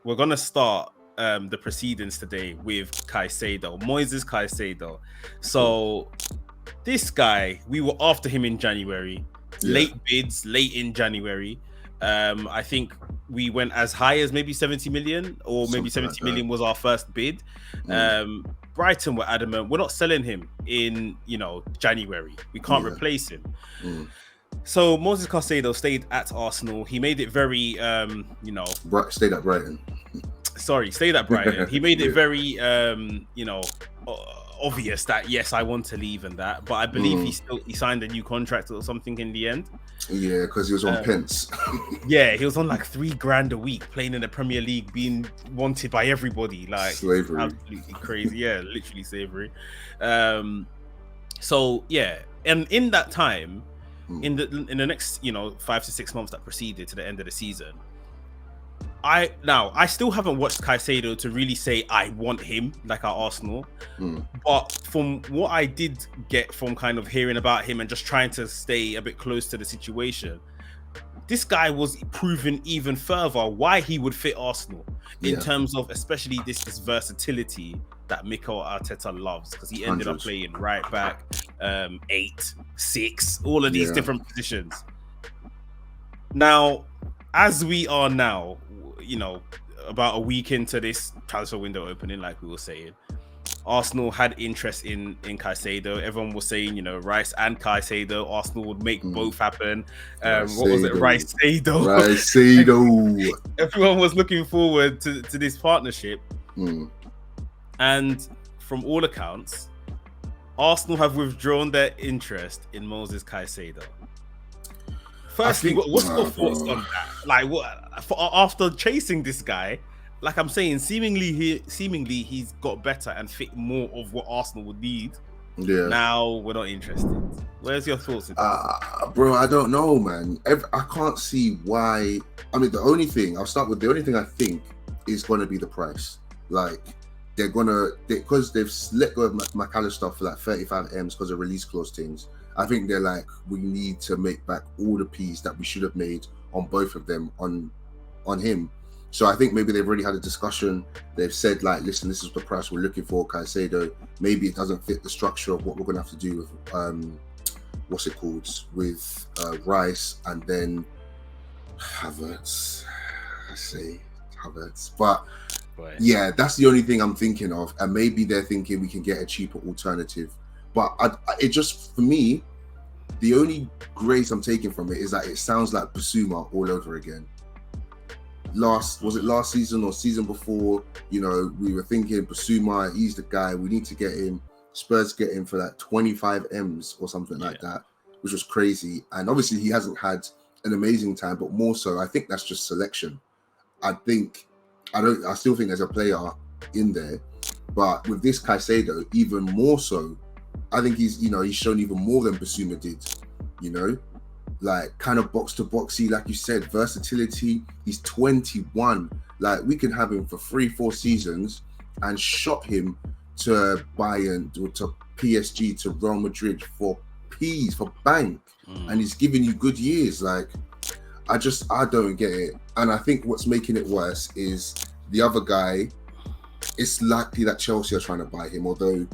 we're gonna start the proceedings today with Caicedo, Moises Caicedo. So this guy, we were after him in January, late bids, late in January. I think we went as high as maybe 70 million, or maybe 70 million was our first bid. Brighton were adamant, we're not selling him in, January. We can't replace him. So Moises Caicedo stayed at Arsenal. He made it very, stayed at Brighton. Stayed at Brighton. He made it very, obvious that yes, I want to leave and that. But I believe he signed a new contract or something in the end. Yeah, because he was on pence. Yeah, he was on like $3,000 a week, playing in the Premier League, being wanted by everybody. Like slavery, absolutely crazy. Yeah, literally slavery. So yeah, and in that time, in the next 5 to 6 months that preceded to the end of the season, I still haven't watched Caicedo to really say I want him like at Arsenal. But from what I did get from kind of hearing about him and just trying to stay a bit close to the situation, this guy was proven even further why he would fit Arsenal in terms of especially this versatility that Mikel Arteta loves, because he ended up playing right back, 8, 6, all of these different positions. Now, as we are now, about a week into this transfer window opening, like we were saying, Arsenal had interest in Caicedo. Everyone was saying, Rice and Caicedo, Arsenal would make both happen. What was it? Caicedo. Everyone was looking forward to this partnership. And from all accounts, Arsenal have withdrawn their interest in Moises Caicedo. Firstly, what's your thoughts on that? Like, after chasing this guy, like I'm saying, seemingly he's got better and fit more of what Arsenal would need. Yeah. Now we're not interested. Where's your thoughts? Bro, I don't know, man. I can't see why. I mean, the only thing I think is going to be the price. Like, because they've let go of McAllister for like 35 M's because of release clause things. I think they're like, we need to make back all the P's that we should have made on both of them on him. So I think maybe they've already had a discussion. They've said like, listen, this is the price we're looking for, Caicedo. Maybe it doesn't fit the structure of what we're going to have to do with with Rice and then Havertz. I say Havertz, but yeah, that's the only thing I'm thinking of. And maybe they're thinking we can get a cheaper alternative. But it just, for me, the only grace I'm taking from it is that it sounds like Basuma all over again. Was it last season or season before? We were thinking Basuma, he's the guy, we need to get him. Spurs get him for like 25 M's or something like that, which was crazy. And obviously he hasn't had an amazing time, but more so, I think that's just selection. I still think there's a player in there, but with this Caicedo, even more so, I think he's shown even more than Basuma did, like kind of box to boxy, like you said, versatility. He's 21. Like, we can have him for 3-4 seasons and shop him to Bayern, to PSG, to Real Madrid for P's, for bank. And he's giving you good years. Like, I don't get it. And I think what's making it worse is the other guy. It's likely that Chelsea are trying to buy him, although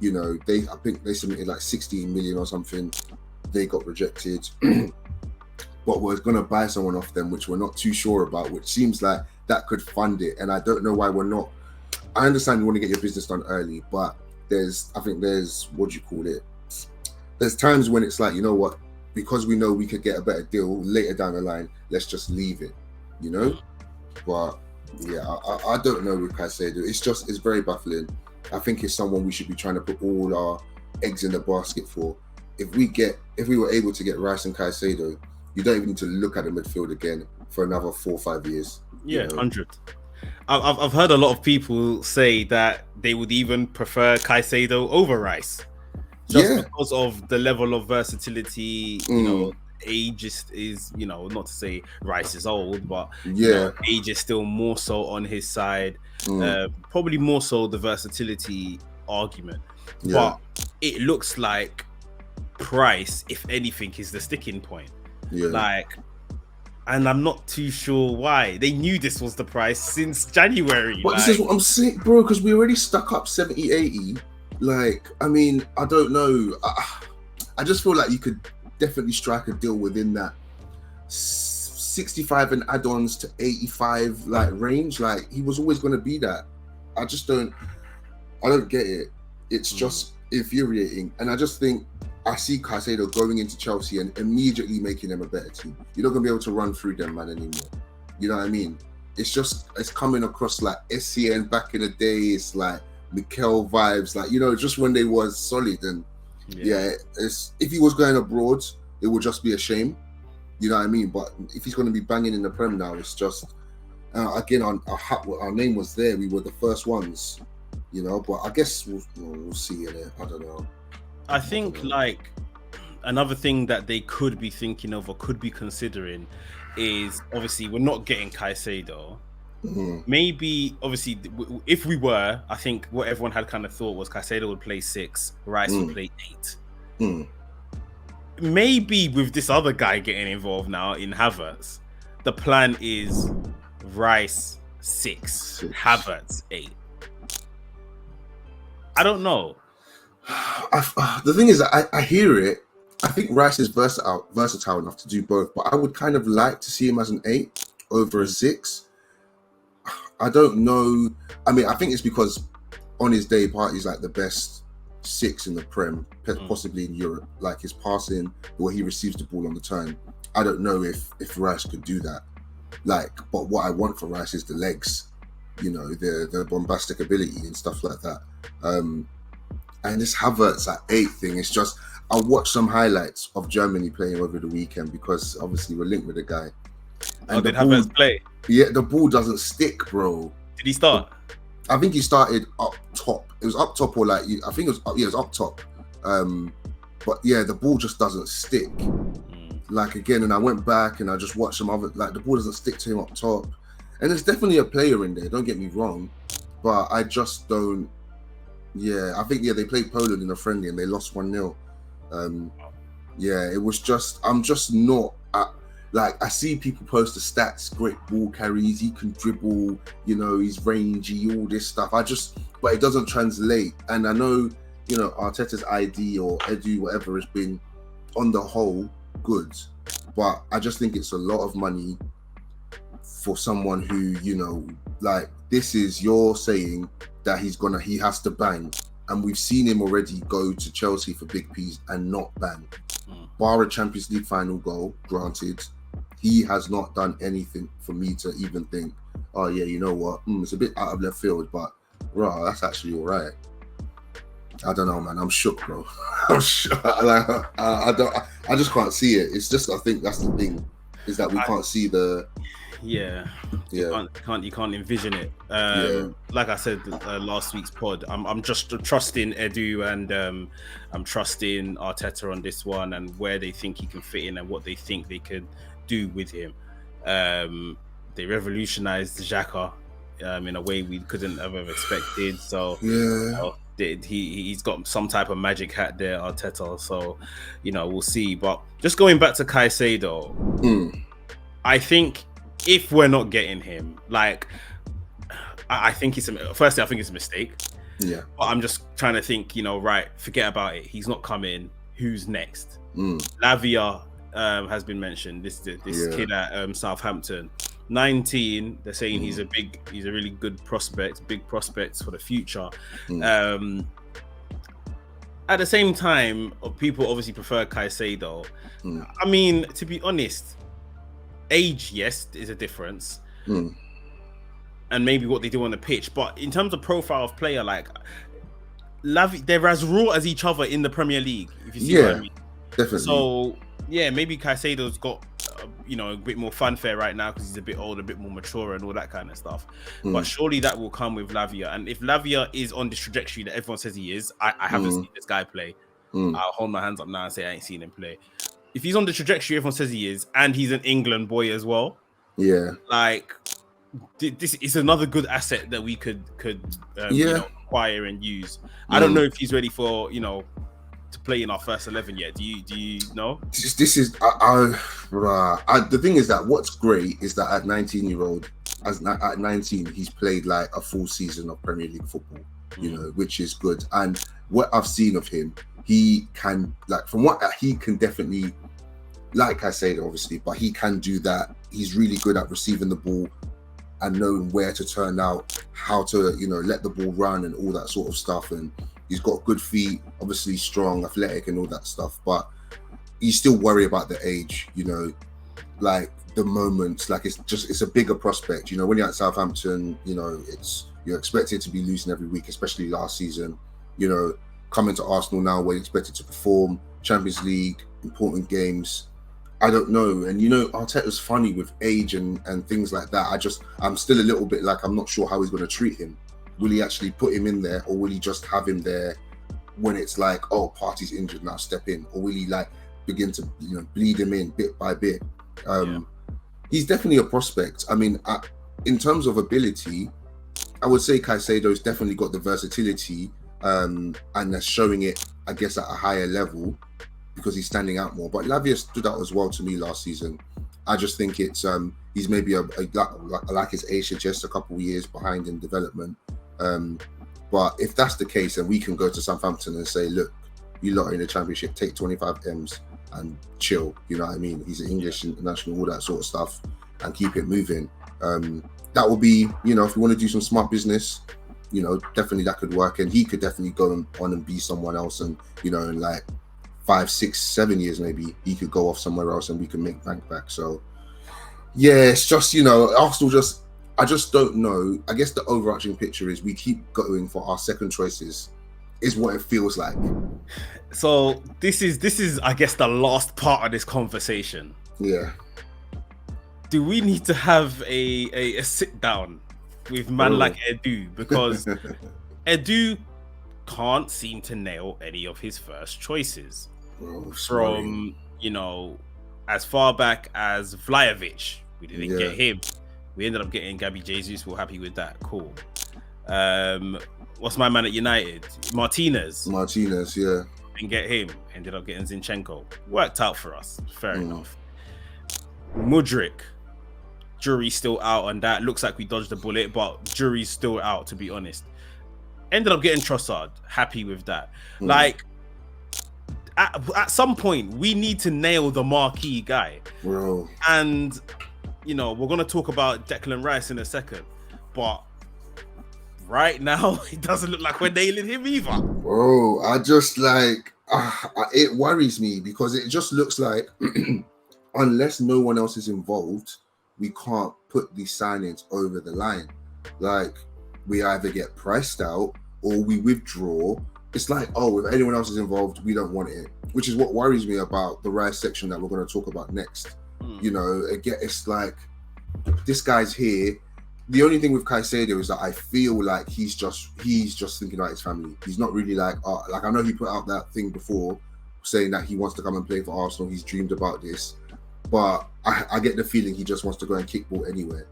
I think they submitted like 16 million or something. They got rejected. But we're going to buy someone off them, which we're not too sure about, which seems like that could fund it. And I don't know why we're not. I understand you want to get your business done early, but there's times when it's like, you know what, because we know we could get a better deal later down the line, let's just leave it, But yeah, I don't know with Caicedo. It's very baffling. I think it's someone we should be trying to put all our eggs in the basket for. If we were able to get Rice and Caicedo, you don't even need to look at the midfield again for another 4 or 5 years. Yeah, 100. I've heard a lot of people say that they would even prefer Caicedo over Rice, just because of the level of versatility. Age is not to say Rice is old, but age is still more so on his side. Probably more so the versatility argument, but it looks like price, if anything, is the sticking point. Like, And I'm not too sure why. They knew this was the price since January. But this is what I'm saying, bro, because we already stuck up 70, 80. Like, I mean, I don't know. I just feel like you could definitely strike a deal within that 65 and add-ons to 85 like range. Like, he was always going to be that. I don't get it. It's just infuriating. And I just think I see Caicedo going into Chelsea and immediately making them a better team. You're not going to be able to run through them, man, anymore. You know what I mean? It's coming across like SCN back in the day. It's like Mikel vibes, like, you know, just when they was solid. And if he was going abroad, it would just be a shame. You know what I mean? But if he's going to be banging in the Prem now, it's just, again, our name was there. We were the first ones, you know, but I guess we'll see in it. I don't know. I think like another thing that they could be thinking of or could be considering is, obviously we're not getting Caicedo. Maybe, obviously, if we were, I think what everyone had kind of thought was Caicedo would play 6, Rice would play 8. Maybe with this other guy getting involved now in Havertz, the plan is Rice 6. Havertz 8. I don't know. The thing is, I hear it. I think Rice is versatile enough to do both, but I would kind of like to see him as an 8 over a 6. I don't know. I mean, I think it's because on his day, Partey's like the best 6 in the Prem, possibly in Europe. Like his passing, the way he receives the ball on the turn. I don't know if Rice could do that. Like, but what I want for Rice is the legs, you know, the bombastic ability and stuff like that. And this Havertz at 8 thing, it's just, I watched some highlights of Germany playing over the weekend because obviously we're linked with the guy. And did Havertz play? Yeah, the ball doesn't stick, bro. Did he start? I think he started up top. It was up top, or like, I think it was up top. But yeah, the ball just doesn't stick. Like, again, and I went back and I just watched some other, like, the ball doesn't stick to him up top. And there's definitely a player in there, don't get me wrong, but I just don't. Yeah, I think, they played Poland in a friendly and they lost 1-0. It was just, I'm just not, like, I see people post the stats, great ball carries, he can dribble, you know, he's rangy, all this stuff. But it doesn't translate. And I know, you know, Arteta's ID or Edu, whatever, has been, on the whole, good. But I just think it's a lot of money for someone who, you know, like, this is, you're saying that he has to bang. And we've seen him already go to Chelsea for big P's and not bang. Bar a Champions League final goal, granted, he has not done anything for me to even think, oh yeah, you know what, it's a bit out of left field, but bro, that's actually all right. I don't know, man. I'm shook, bro. I'm shook. Like, I just can't see it. It's just, I think that's the thing, is that we can't see the. Yeah. You can't envision it. Like I said last week's pod, I'm just trusting Edu and I'm trusting Arteta on this one and where they think he can fit in and what they think they could do with him. They revolutionized Xhaka in a way we couldn't have ever expected. So he's got some type of magic hat there, Arteta. So, you know, we'll see. But just going back to Caicedo, I think if we're not getting him, like, I think it's a mistake. Yeah. But I'm just trying to think, you know, right, forget about it. He's not coming. Who's next? Lavia has been mentioned. This kid at Southampton, 19. They're saying he's a really good prospect, big prospects for the future. At the same time, people obviously prefer Caicedo. I mean, to be honest, age, yes, is a difference, and maybe what they do on the pitch. But in terms of profile of player, like they're as raw as each other in the Premier League. If you see what I mean, definitely. So yeah, maybe Caicedo's got you know, a bit more fanfare right now because he's a bit older, a bit more mature, and all that kind of stuff. But surely that will come with Lavia. And if Lavia is on this trajectory that everyone says he is, I haven't seen this guy play. I'll hold my hands up now and say I ain't seen him play. If he's on the trajectory everyone says he is, and he's an England boy as well, like, this is another good asset that we could you know, acquire and use. I don't know if he's ready for, you know, to play in our first 11 yet. Do you know? This is the thing is that what's great is that at 19-year-old, at 19, he's played like a full season of Premier League football, you know, which is good. And what I've seen of him, he can, like, from what he can definitely, like I said, obviously, but he can do that. He's really good at receiving the ball and knowing where to turn out, how to, you know, let the ball run and all that sort of stuff. And he's got good feet, obviously strong, athletic and all that stuff. But you still worry about the age, you know, like the moments, like it's a bigger prospect. You know, when you're at Southampton, you know, you're expected to be losing every week, especially last season. You know, coming to Arsenal now, we're expected to perform, Champions League, important games. I don't know. And, you know, Arteta's funny with age and things like that. I'm still a little bit like, I'm not sure how he's going to treat him. Will he actually put him in there, or will he just have him there when it's like, oh, Partey's injured, now step in? Or will he like begin to, you know, bleed him in bit by bit? He's definitely a prospect. I mean, in terms of ability, I would say Caicedo's definitely got the versatility, and they're showing it, I guess, at a higher level, because he's standing out more. But Lavia stood out as well to me last season. I just think it's he's maybe like his age suggests, a couple of years behind in development. But if that's the case, then we can go to Southampton and say, look, you lot are in the Championship, take 25 M's and chill. You know what I mean? He's an English international, all that sort of stuff, and keep it moving. That will be, you know, if we want to do some smart business, you know, definitely that could work. And he could definitely go on and be someone else. And, you know, in like 5, 6, 7 years, maybe he could go off somewhere else and we can make bank back. So yeah, it's just, you know, Arsenal I just don't know. I guess the overarching picture is we keep going for our second choices, is what it feels like. So this is I guess the last part of this conversation. Yeah. Do we need to have a sit down with man like Edu? Because Edu can't seem to nail any of his first choices. From, you know, as far back as Vlahovic, we didn't get him. We ended up getting Gabby Jesus. We're happy with that. Cool. What's my man at United? Martinez, yeah. Didn't get him. Ended up getting Zinchenko. Worked out for us. Fair enough. Mudryk, jury's still out on that. Looks like we dodged the bullet, but jury's still out, to be honest. Ended up getting Trossard. Happy with that. Like, at some point, we need to nail the marquee guy. Bro. And, you know, we're going to talk about Declan Rice in a second. But right now, it doesn't look like we're nailing him either. Bro, I just like, it worries me, because it just looks like unless no one else is involved, we can't put these signings over the line. Like, we either get priced out or we withdraw. It's like, oh, if anyone else is involved, we don't want it, which is what worries me about the Rice section that we're going to talk about next. You know, again, it's like, this guy's here. The only thing with Caicedo is that I feel like he's just thinking about his family. He's not really like I know he put out that thing before saying that he wants to come and play for Arsenal. He's dreamed about this, but I get the feeling he just wants to go and kick ball anywhere.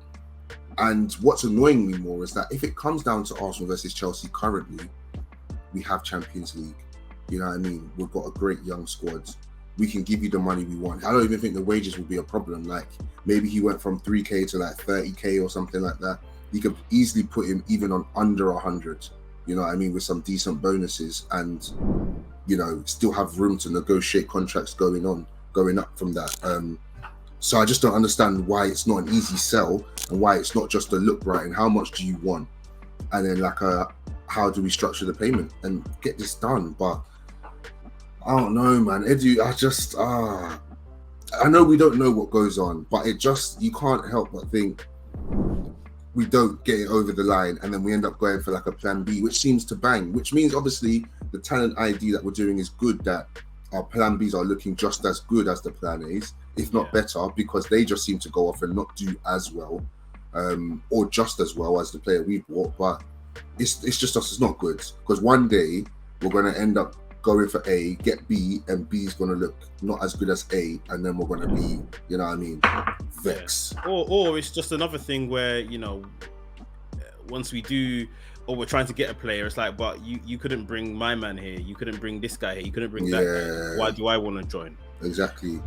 And what's annoying me more is that if it comes down to Arsenal versus Chelsea currently, we have Champions League. You know what I mean? We've got a great young squad. We can give you the money we want. I don't even think the wages will be a problem. Like, maybe he went from 3K to like 30K or something like that. You could easily put him even on under 100, you know what I mean, with some decent bonuses, and, you know, still have room to negotiate contracts going up from that. So I just don't understand why it's not an easy sell, and why it's not just a look right and how much do you want, and then like how do we structure the payment and get this done. But I don't know, man. Edu, I know we don't know what goes on, but you can't help but think we don't get it over the line, and then we end up going for like a plan B, which seems to bang, which means obviously the talent ID that we're doing is good, that our plan Bs are looking just as good as the plan As, if not better, because they just seem to go off and not do as well, or just as well as the player we bought. But it's just us, it's not good, because one day we're going to end up going for A, get B, and B is going to look not as good as A, and then we're going to be, you know what I mean, vexed. Or it's just another thing where, you know, once we do or we're trying to get a player. It's like, but you couldn't bring my man here. You couldn't bring this guy here. You couldn't bring that guy. Why do I want to join? Exactly.